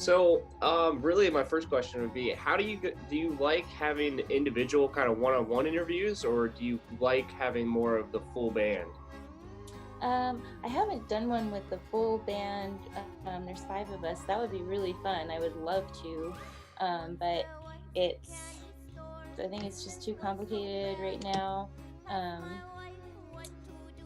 So, really, my first question would be, how do you like having individual kind of one-on-one interviews, or do you like having more of the full band? I haven't done one with the full band. There's five of us. That would be really fun. I would love to, but it's I think it's just too complicated right now. Um,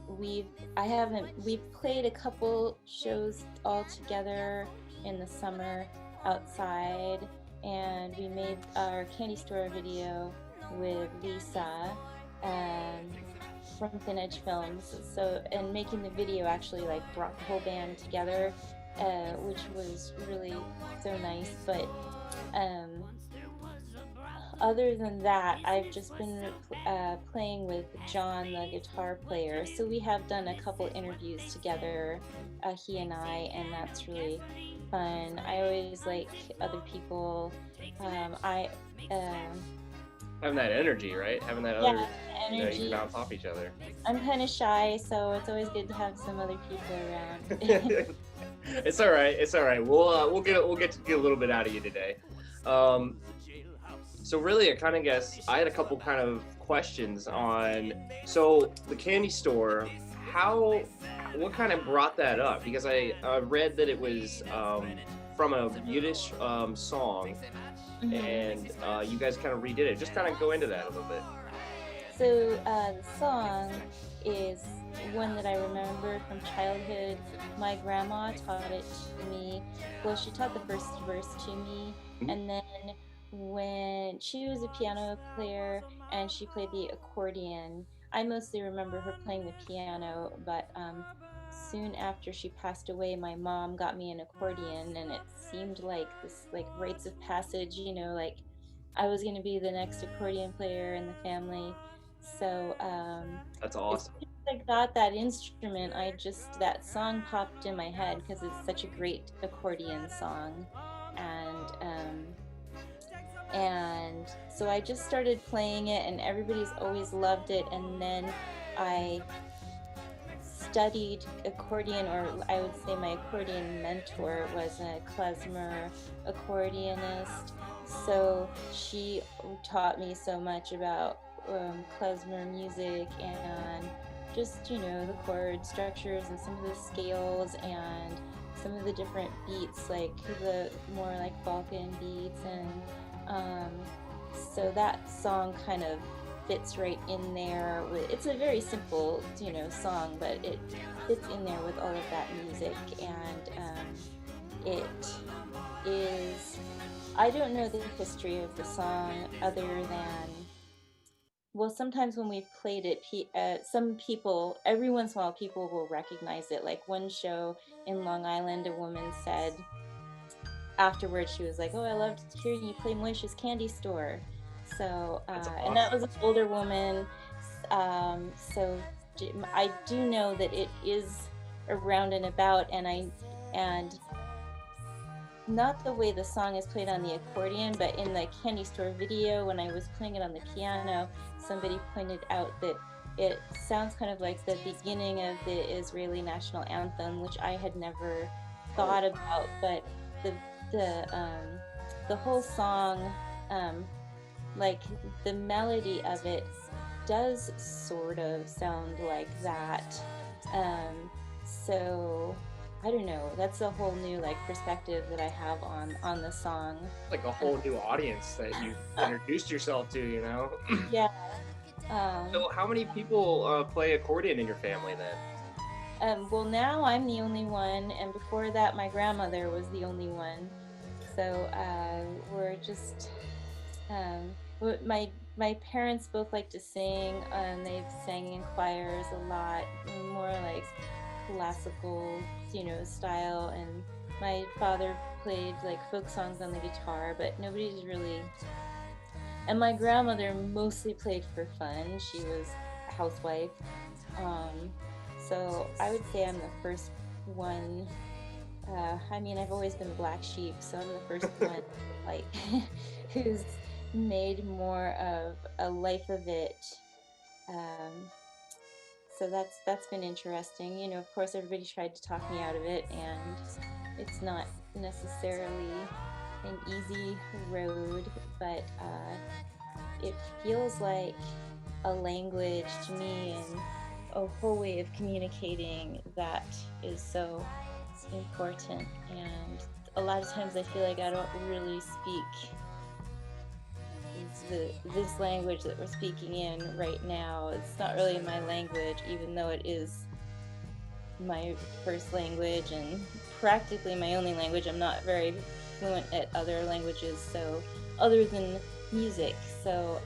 we've I haven't we've played a couple shows all together in the summer outside, and we made our candy store video with Lisa um, from Thin Edge Films. So, and making the video actually like brought the whole band together, which was really so nice. But um, other than that, I've just been playing with John, the guitar player. So we have done a couple interviews together, he and and that's really fun. I always like other people. I Having that energy, right? Having that Yeah, other, you can energy. bounce off each other. I'm kind of shy, so it's always good to have some other people around. It's all right. It's all right. We'll get to get a little bit out of you today. Um, so really, I kind of guess I had a couple kind of questions on the candy store. How what kind of brought that up? Because I read that it was from a Yiddish song, hmm and you guys kind of redid it. Just kind of go into that a little bit. So the song is one that I remember from childhood. My grandma taught it to me. Well, she taught the first verse to me, Mhm. and then when she was a piano player and she played the accordion, I mostly remember her playing the piano. But soon after she passed away, my mom got me an accordion, and it seemed like this like rites of passage. Like I was going to be the next accordion player in the family. So That's as awesome. soon as I got that instrument, that song popped in my head because it's such a great accordion song. And and so I just started playing it, and everybody's always loved it. And then I studied accordion, or I would say my accordion mentor was a klezmer accordionist. So she taught me so much about klezmer music and just, the chord structures and some of the scales and some of the different beats, like the more like Balkan beats. And um, so that song kind of fits right in there with, it's a very simple, song, but it fits in there with all of that music. And it is, I don't know the history of the song other than, well, sometimes when we've played it, some people, every once in a while, people will recognize it. Like one show in Long Island, a woman said afterwards, she was like, "Oh, I loved hearing you play Moisha's Candy Store." So, That's and that awesome. was an older woman. So I do know that it is around and about, and not the way the song is played on the accordion, but in the Candy Store video, when I was playing it on the piano, somebody pointed out that it sounds kind of like the beginning of the Israeli national anthem, which I had never Oh, thought about. But the the um, the whole song, um, like the melody of it, does sort of sound like that. Um, so I don't know. That's a whole new like perspective that I have on the song. like a Uh, whole new audience that you introduced yourself to, you know? yeah. Um, So, how many people play accordion in your family then? well, now I'm the only one, and before that, my grandmother was the only one. So we're just my parents both like to sing, and they've sang in choirs a lot, more like classical, style. And my father played like folk songs on the guitar, but nobody's really. And my grandmother mostly played for fun. She was a housewife. Um, so I would say I'm the first one. I mean, I've always been the black sheep, so I'm the first one, like, who's made more of a life of it. Um, so that's been interesting. Of course, everybody tried to talk me out of it, and it's not necessarily an easy road, but it feels like a language to me and a whole way of communicating that is so important. And a lot of times I feel like I don't really speak this language that we're speaking in right now. It's not really my language, even though it is my first language and practically my only language. I'm not very fluent at other languages, so other than music. So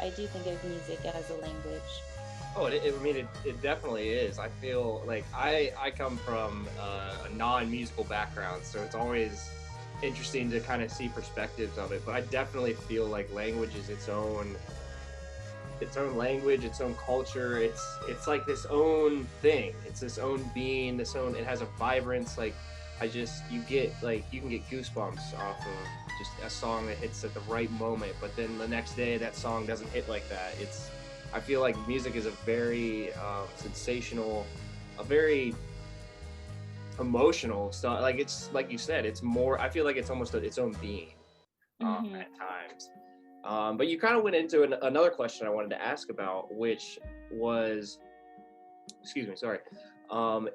I do think of music as a language. Oh, I mean, it definitely is. I feel like I come from a non-musical background, so it's always interesting to kind of see perspectives of it. But I definitely feel like language is its own language, its own culture. It's like this own thing. It's this own being, this own. It has a vibrance. Like you get like you can get goosebumps off of just a song that hits at the right moment. But then the next day that song doesn't hit like that. I feel like music is a very sensational, a very emotional stuff. Like it's like you said, it's more. I feel like it's almost its own being Mm-hmm. at times. But you kind of went into another question I wanted to ask about, which was, excuse me, sorry.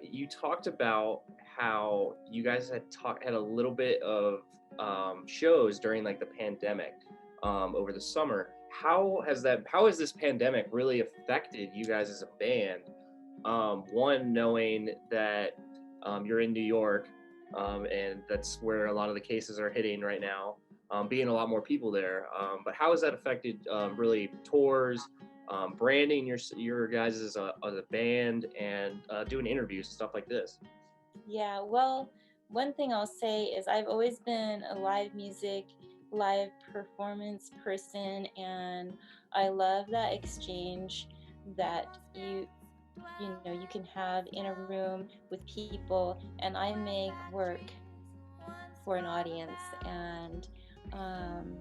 You talked about how you guys had a little bit of shows during like the pandemic over the summer. How has this pandemic really affected you guys as a band? One, knowing that you're in New York, and that's where a lot of the cases are hitting right now, being a lot more people there. But how has that affected really tours, branding your guys as a band, and doing interviews and stuff like this? Yeah, well, one thing I'll say is I've always been a live music, live performance person, and I love that exchange that you can have in a room with people, and I make work for an audience, and um,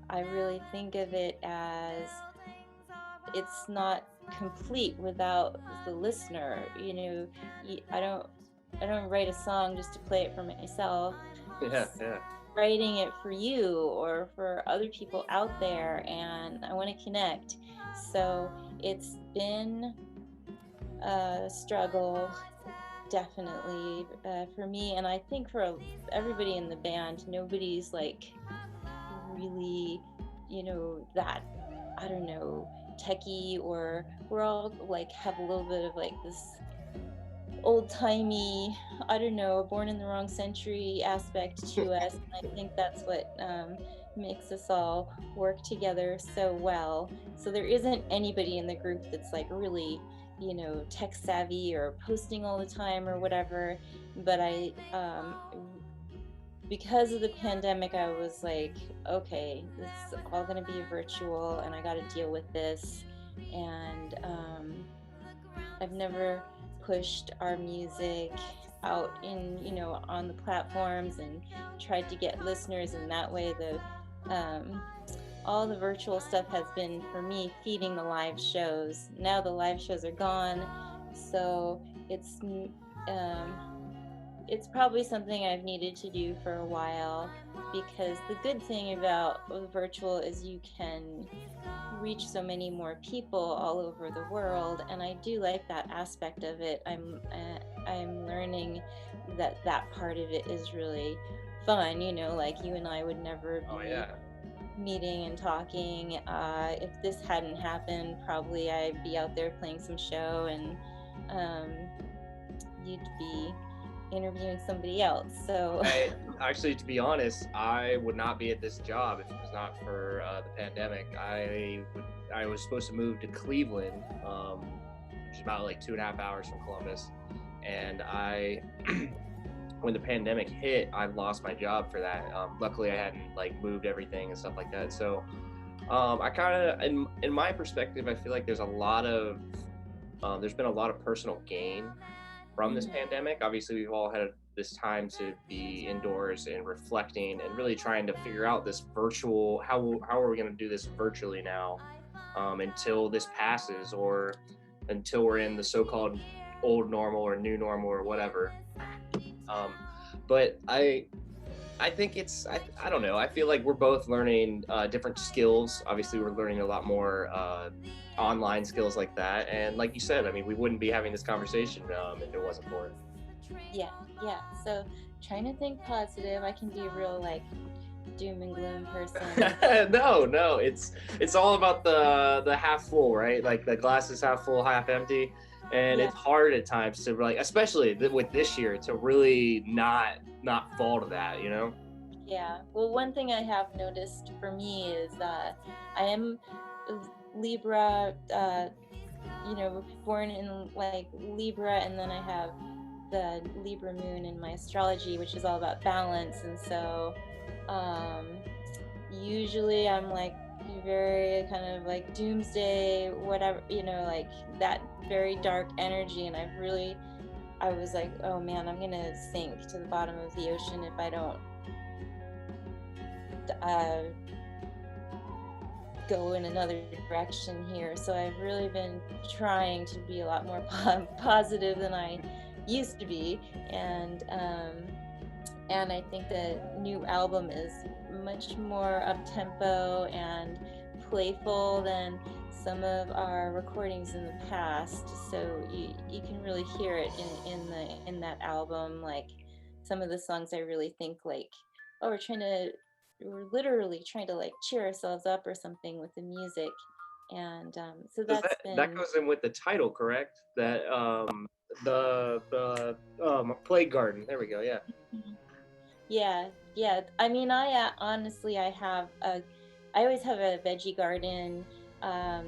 I really think of it as it's not complete without the listener. I don't write a song just to play it for myself. Yeah, yeah. Writing it for you or for other people out there, and I want to connect. So it's been a struggle, definitely, for me, and I think for everybody in the band. Nobody's like really, that, I don't know, techie, or we're all like have a little bit of like this old timey, I don't know, born in the wrong century aspect to us. And I think that's what makes us all work together so well. So there isn't anybody in the group that's like really, tech savvy or posting all the time or whatever. But because of the pandemic, I was like, okay, this is all going to be virtual and I got to deal with this. And I've never pushed our music out on the platforms and tried to get listeners in that way. All the virtual stuff has been for me feeding the live shows. Now the live shows are gone, so um, it's probably something I've needed to do for a while, because the good thing about virtual is you can reach so many more people all over the world, and I do like that aspect of it. I'm learning that part of it is really fun. Like you and I would never Oh be yeah. meeting and talking. If this hadn't happened, probably I'd be out there playing some show, and um, you'd be interviewing somebody else. So I actually, to be honest, I would not be at this job if it was not for the pandemic. I was supposed to move to Cleveland, which is about like 2.5 hours from Columbus, and when the pandemic hit, I lost my job for that. Luckily, I hadn't like moved everything and stuff like that. So I kind of, in my perspective, I feel like there's been a lot of personal gain from this pandemic. Obviously, we've all had this time to be indoors and reflecting and really trying to figure out this virtual, how are we going to do this virtually now, until this passes, or until we're in the so-called old normal or new normal or whatever. um, But I think I don't know. I feel like we're both learning different skills. Obviously, we're learning a lot more online skills like that. And like you said, I mean, we wouldn't be having this conversation if it wasn't for Yeah, yeah. So trying to think positive. I can be a real like doom and gloom person. it. No, it's all about the half full, right? Like the glass is half full, half empty. And Yeah, it's hard at times to like, especially with this year, to really not fall to that, you know? yeah. Well, one thing I have noticed for me is that I am Libra, born in like Libra, and then I have the Libra moon in my astrology, which is all about balance. And so, um, usually I'm like very kind of like doomsday, whatever, like that very dark energy. And I was like, oh man, I'm gonna sink to the bottom of the ocean if I don't uh, go in another direction here. So I've really been trying to be a lot more positive than I used to be, and I think the new album is much more up tempo and playful than some of our recordings in the past. So you can really hear it in that album. Like some of the songs, I really think like, oh, we're literally trying to like cheer ourselves up or something with the music, and so Does that's that been. goes in with the title, correct? That the Plague Garden. There we go. Yeah. Yeah, yeah. I mean, honestly, I always have a veggie garden um,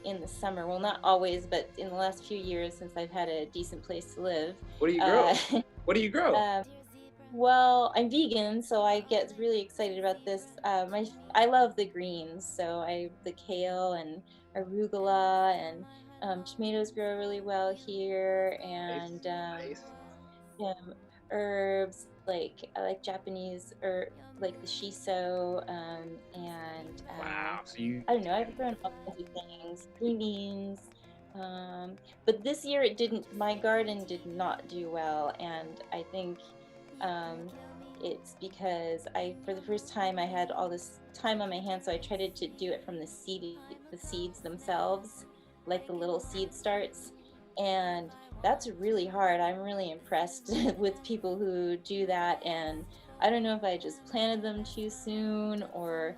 in the summer. Well, not always, but in the last few years since I've had a decent place to live. What do you grow? Uh, What do you grow? um, well, I'm vegan, so I get really excited about this. I love the greens, so the kale and arugula and tomatoes grow really well here, Nice, and nice. um, herbs like I like Japanese or like the shiso, and Wow. So you I don't know. I've grown all kinds of things, green beans, but this year it didn't. My garden did not do well, and I think um, it's because for the first time, I had all this time on my hands, so I tried to do it from the seeds themselves, like the little seed starts, and that's really hard. I'm really impressed with people who do that, and I don't know if I just planted them too soon or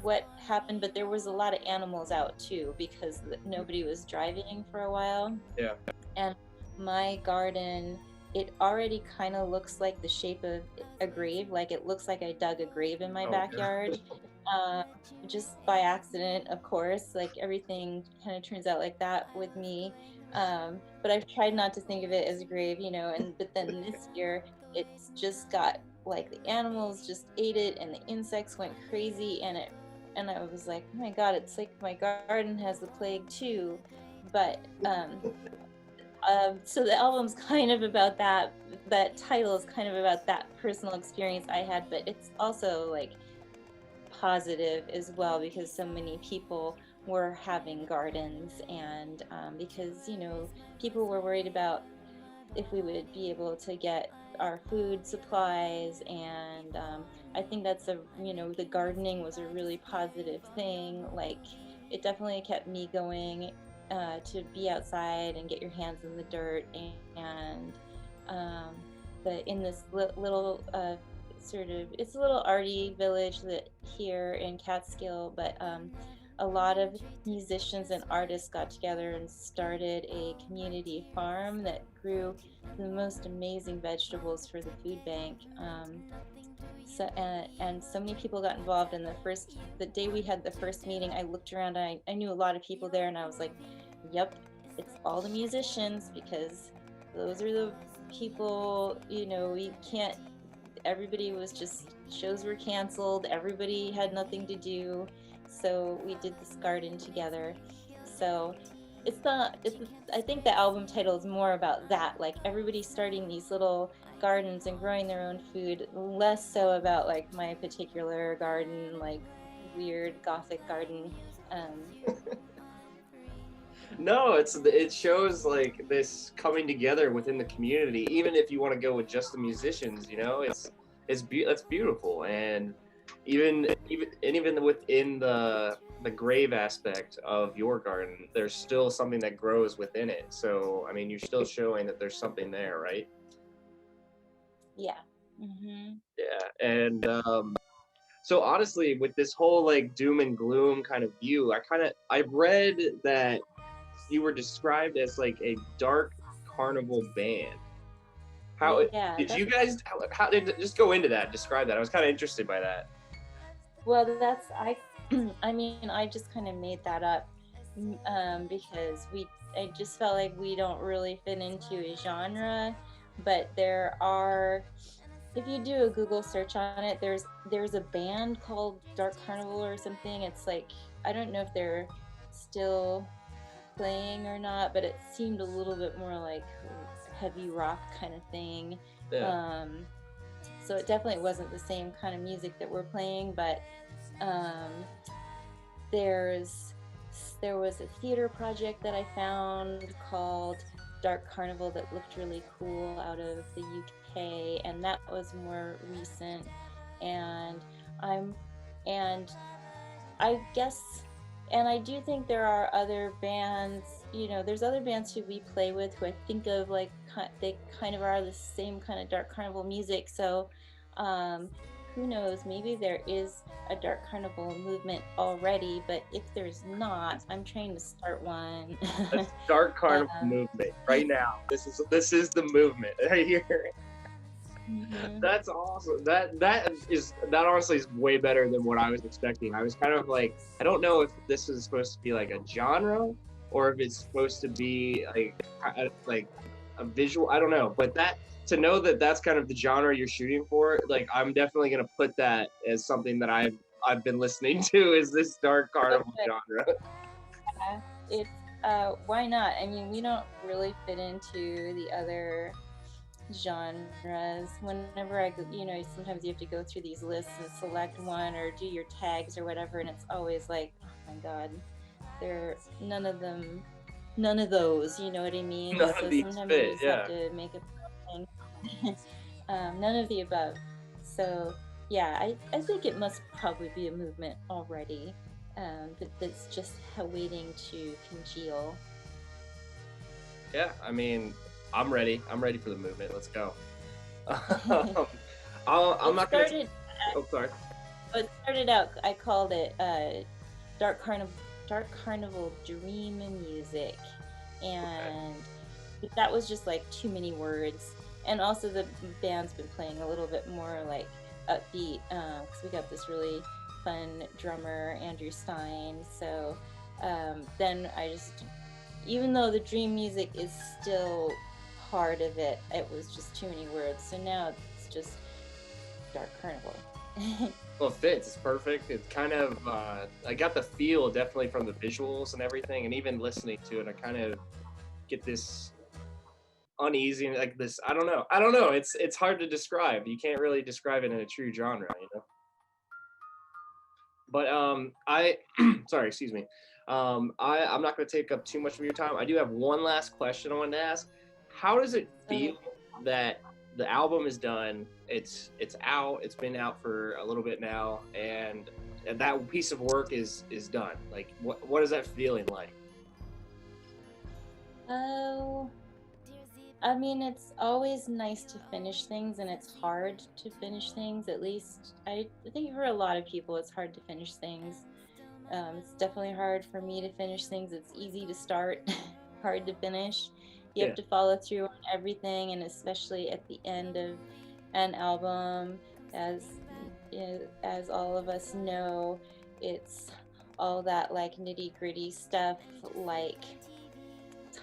what happened, but there was a lot of animals out too because nobody was driving for a while. yeah. And my garden, it already kind of looks like the shape of a grave. Like it looks like I dug a grave in my Oh, backyard, uh, just by accident, of course. Like everything kind of turns out like that with me. But I've tried not to think of it as a grave, and but then this year it's just got like the animals just ate it and the insects went crazy, and I was like, oh my God, it's like my garden has the plague too. But so the album's kind of about that. That title is kind of about that personal experience I had, but it's also like positive as well because so many people were having gardens, and because people were worried about if we would be able to get our food supplies, and I think the gardening was a really positive thing. Like it definitely kept me going, to be outside and get your hands in the dirt, and um, in this little sort of, it's a little arty village that here in Catskill, but a lot of musicians and artists got together and started a community farm that grew the most amazing vegetables for the food bank. And so many people got involved. And the day we had the first meeting, I looked around and I knew a lot of people there, and I was like, yep, it's all the musicians because those are the people, we can't, everybody was just, shows were canceled, everybody had nothing to do. So we did this garden together. So I think the album title is more about that, like everybody starting these little gardens and growing their own food, less so about like my particular garden, like weird gothic garden. um No, it shows like this coming together within the community. Even if you want to go with just the musicians, you know, that's beautiful. And even within the grave aspect of your garden, there's still something that grows within it. So I mean, you're still showing that there's something there, right? Yeah. Hmm. Yeah, and so honestly, with this whole like doom and gloom kind of view, I read that you were described as like a dark carnival band. How Yeah, did you that's guys? How did just go into that? Describe that. I was kind of interested by that. well, that's I. I mean, I just kind of made that up because I just felt like we don't really fit into a genre, but there are. If you do a Google search on it, there's a band called Dark Carnival or something. It's like I don't know if they're still playing or not, but it seemed a little bit more like heavy rock kind of thing. Yeah. Um, so it definitely wasn't the same kind of music that we're playing, but um, there's there was a theater project that I found called Dark Carnival that looked really cool out of the UK, and that was more recent. And I'm and I guess, and I do think there are other bands, there's other bands who we play with who I think of like they kind of are the same kind of dark carnival music. So, um, who knows? Maybe there is a dark carnival movement already, but if there's not, I'm trying to start one. That's dark carnival um, movement right now. This is the movement right here. mhm. That's awesome. That honestly is way better than what I was expecting. I was kind of like, I don't know if this is supposed to be like a genre or if it's supposed to be like a visual. I don't know, but that to know that that's kind of the genre you're shooting for, like I'm definitely gonna put that as something that I've been listening to is this dark carnival Okay, genre. yeah, it's why not? I mean, we don't really fit into the other genres. Whenever I go, sometimes you have to go through these lists and select one or do your tags or whatever, and it's always like, oh my god, there none of them, none of those. You know what I mean? None of So these sometimes you fit. just have Yeah. to make a thing. None of the above. So yeah, I think it must probably be a movement already, but that's just waiting to congeal. Yeah. I mean, I'm ready. I'm ready for the movement. Let's go. Um, I'm it not gonna. started Oh, sorry. It started out. I called it Dark Carnival, Dark Carnival Dream Music, Okay. and that was just like too many words. And also the band's been playing a little bit more like upbeat because we got this really fun drummer Andrew Stein. So then I just, even though the dream music is still part of it, it was just too many words. So now it's just Dark Carnival. Well, it fits. It's perfect. It's kind of I got the feel definitely from the visuals and everything, and even listening to it, I kind of get this uneasy like this. I don't know. I don't know. It's hard to describe. You can't really describe it in a true genre, you know. But I sorry, excuse me. I'm not going to take up too much of your time. I do have one last question I wanted to ask. How does it Okay. feel that the album is done? It's out. It's been out for a little bit now, and that piece of work is done. Like, what is that feeling like? Oh, I mean, it's always nice to finish things, and it's hard to finish things. At least I think for a lot of people, it's hard to finish things. It's definitely hard for me to finish things. It's easy to start, hard to finish. You have Yeah, to follow through on everything, and especially at the end of an album, as as all of us know, it's all that like nitty gritty stuff, like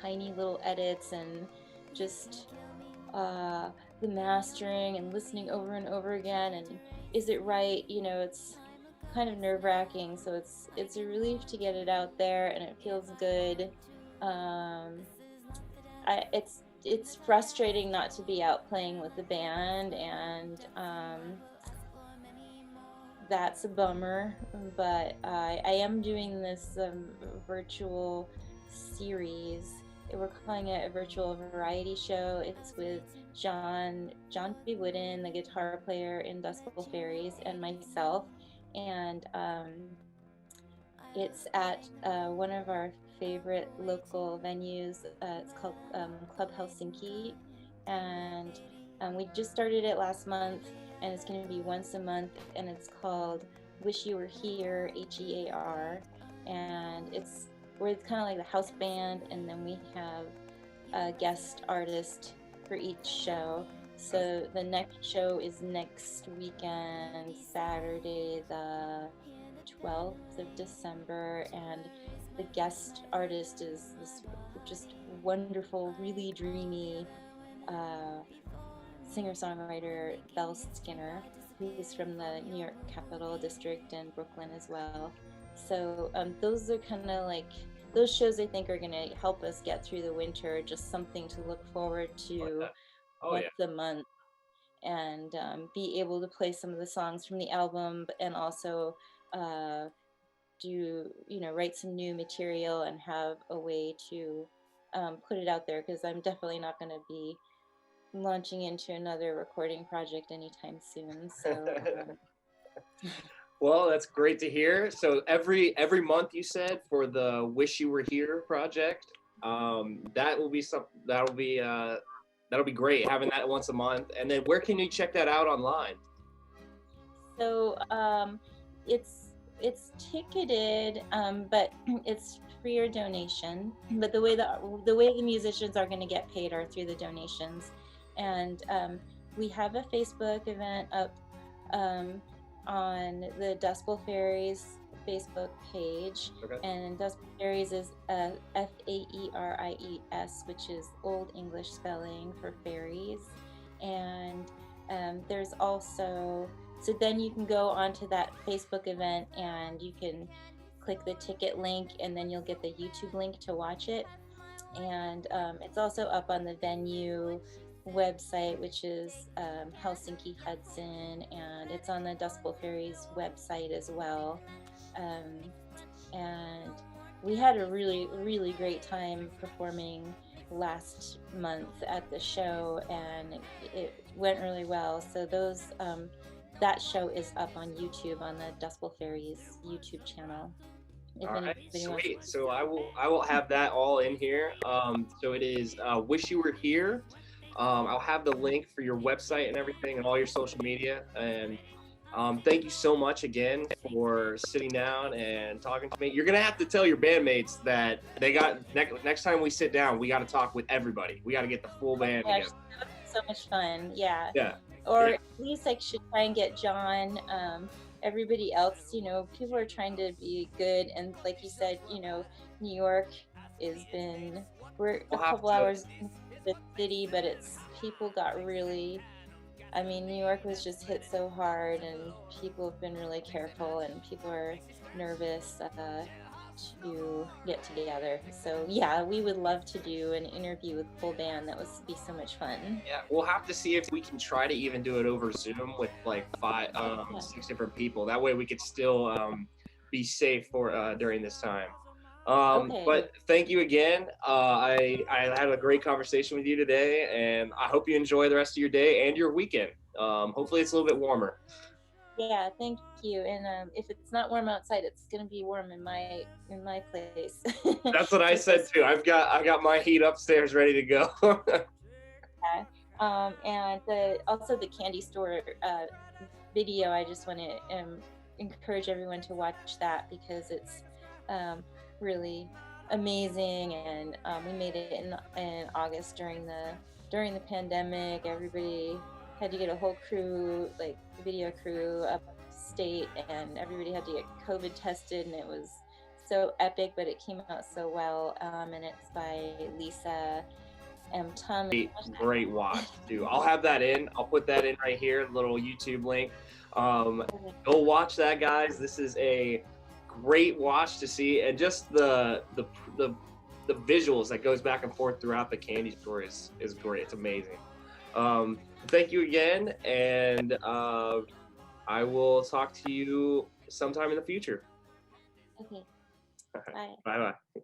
tiny little edits and just uh, the mastering and listening over and over again. And is it right? It's kind of nerve wracking. So it's a relief to get it out there, and it feels good. Um, it's frustrating not to be out playing with the band, and that's a bummer. But I am doing this virtual series. We're calling it a virtual variety show. It's with John B. Wooden, the guitar player in Dustbowl Fairies, and myself. And it's at one of our favorite local venues. It's called Club Helsinki, and we just started it last month, and it's going to be once a month, and it's called Wish You Were Here, HEAR, and we're kind of like the house band, and then we have a guest artist for each show. So the next show is next weekend, Saturday the 12th of December, and the guest artist is this just wonderful, really dreamy singer-songwriter Belle Skinner, who's from the New York Capital District and Brooklyn as well. So those are kind of like those shows I think are going to help us get through the winter, just something to look forward to Oh once yeah. a month, and be able to play some of the songs from the album, and also uh, write some new material and have a way to put it out there, because I'm definitely not going to be launching into another recording project anytime soon. So Well, that's great to hear. So every month you said for the Wish You Were Here project, that will be that'll be great having that once a month. And then where can you check that out online? so it's ticketed, but it's free or donation. But the way the musicians are going to get paid are through the donations, and we have a Facebook event up um, on the Dust Bowl Fairies Facebook page. Okay. And Dust Bowl Fairies is Faeries, which is Old English spelling for fairies. And there's also, so then you can go onto that Facebook event and you can click the ticket link, and then you'll get the YouTube link to watch it. And it's also up on the venue website, which is Helsinki Hudson, and it's on the Dust Bowl Fairies website as well. And we had a really, really great time performing last month at the show, and it went really well. So that show is up on YouTube on the Dust Bowl Fairies YouTube channel. All right, sweet. So I will have that all in here. So it is Wish You Were Here. I'll have the link for your website and everything and all your social media. And thank you so much again for sitting down and talking to me. You're gonna have to tell your bandmates that they got next time we sit down, we got to talk with everybody. We got to get the full band together. So much fun. Yeah. Yeah. Or at least I should try and get John. Everybody else, people are trying to be good, and like you said, New York we're a couple hours in the city, but people got really, New York was just hit so hard, and people have been really careful, and people are nervous to get together. So yeah, we would love to do an interview with full band. That would be so much fun. Yeah, we'll have to see if we can try to even do it over Zoom with like 6 different people. That way we could still be safe for during this time. Okay. But thank you again. I had a great conversation with you today, and I hope you enjoy the rest of your day and your weekend. Hopefully it's a little bit warmer. Yeah, thank you. And if it's not warm outside, it's gonna be warm in my place. That's what I said too. I got my heat upstairs ready to go. Yeah. And also the candy store video. I just want to encourage everyone to watch that, because it's really amazing. And we made it in August during the pandemic. Everybody had to get a whole crew, like video crew, upstate, and everybody had to get COVID tested, and it was so epic, but it came out so well. And it's by Lisa M. Tum. Great watch, dude. I'll have that in. I'll put that in right here, little YouTube link. Go watch that, guys. This is a great watch to see, and just the visuals that goes back and forth throughout the candy store is great. It's amazing. Thank you again, and I will talk to you sometime in the future. Okay. Bye. Bye-bye.